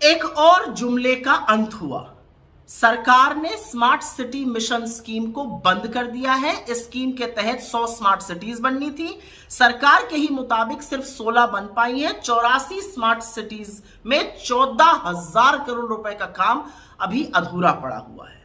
एक और जुमले का अंत हुआ। सरकार ने स्मार्ट सिटी मिशन स्कीम को बंद कर दिया है। इस स्कीम के तहत 100 स्मार्ट सिटीज बननी थी। सरकार के ही मुताबिक सिर्फ 16 बन पाई हैं। 84 स्मार्ट सिटीज में 14,000 करोड़ रुपए का काम अभी अधूरा पड़ा हुआ है।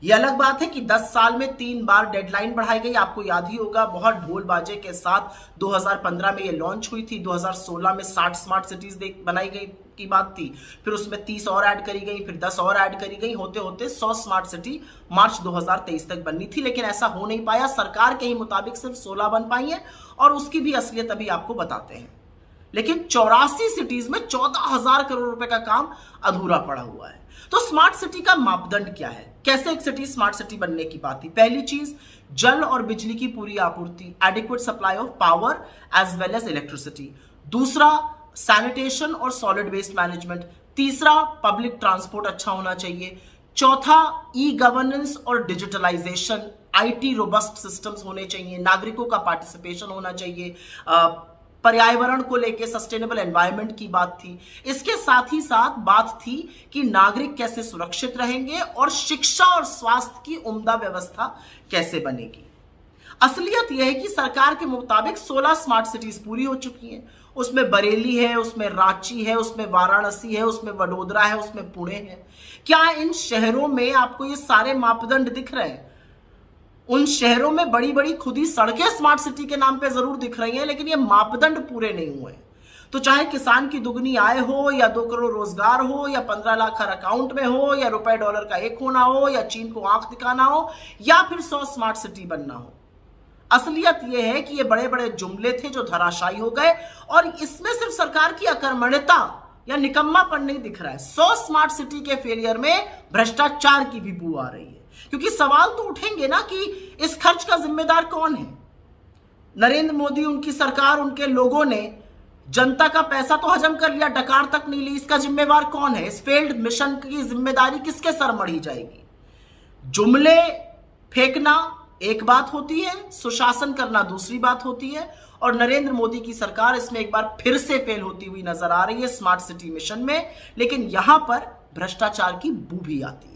यह अलग बात है कि 10 साल में 3 बार डेडलाइन बढ़ाई गई। आपको याद ही होगा, बहुत ढोल बाजे के साथ 2015 में ये लॉन्च हुई थी। 2016 में 60 स्मार्ट सिटीज बनाई गई की बात थी। फिर उसमें 30 और ऐड करी गई, फिर 10 और ऐड करी गई। होते होते 100 स्मार्ट सिटी मार्च 2023 तक बननी थी, लेकिन ऐसा हो नहीं पाया। सरकार के ही मुताबिक सिर्फ 16 बन पाई है और उसकी भी असलियत अभी आपको बताते हैं। लेकिन 84 सिटीज में 14,000 करोड़ रुपए का काम अधूरा पड़ा हुआ है। तो स्मार्ट सिटी का मापदंड क्या है? कैसे एक सिटी स्मार्ट सिटी बनने की बात थी? पहली चीज, जल और बिजली की पूरी आपूर्ति, adequate supply of power as well as electricity. दूसरा, सैनिटेशन और सॉलिड वेस्ट मैनेजमेंट। तीसरा, पब्लिक ट्रांसपोर्ट अच्छा होना चाहिए। चौथा, ई गवर्नेंस और डिजिटलाइजेशन, आईटी रोबस्ट सिस्टम्स होने चाहिए। नागरिकों का पार्टिसिपेशन होना चाहिए। पर्यावरण को लेकर सस्टेनेबल एनवायरनमेंट की बात थी। इसके साथ ही साथ बात थी कि नागरिक कैसे सुरक्षित रहेंगे और शिक्षा और स्वास्थ्य की उम्दा व्यवस्था कैसे बनेगी। असलियत यह है कि सरकार के मुताबिक 16 स्मार्ट सिटीज पूरी हो चुकी हैं। उसमें बरेली है, उसमें रांची है, उसमें वाराणसी है, उसमें वडोदरा है, उसमें पुणे है। क्या इन शहरों में आपको ये सारे मापदंड दिख रहे हैं? उन शहरों में बड़ी बड़ी खुदी सड़कें स्मार्ट सिटी के नाम पे जरूर दिख रही हैं, लेकिन ये मापदंड पूरे नहीं हुए। तो चाहे किसान की दुगनी आय हो, या 2 करोड़ रोजगार हो, या 15 लाख हर अकाउंट में हो, या रुपए डॉलर का 1 होना हो, या चीन को आंख दिखाना हो, या फिर 100 स्मार्ट सिटी बनना हो, असलियत यह है कि ये बड़े बड़े जुमले थे जो धराशायी हो गए। और इसमें सिर्फ सरकार की अकर्मण्यता या निकम्मापन नहीं दिख रहा है। 100 स्मार्ट सिटी के फेलियर में भ्रष्टाचार की भी बू आ रही है। क्योंकि सवाल तो उठेंगे ना कि इस खर्च का जिम्मेदार कौन है? नरेंद्र मोदी, उनकी सरकार, उनके लोगों ने जनता का पैसा तो हजम कर लिया, डकार तक नहीं ली। इसका जिम्मेवार कौन है? इस फेल्ड मिशन की जिम्मेदारी किसके सर मढ़ी जाएगी? जुमले फेंकना एक बात होती है, सुशासन करना दूसरी बात होती है। और नरेंद्र मोदी की सरकार इसमें एक बार फिर से फेल होती हुई नजर आ रही है स्मार्ट सिटी मिशन में। लेकिन यहां पर भ्रष्टाचार की बू भी आती है।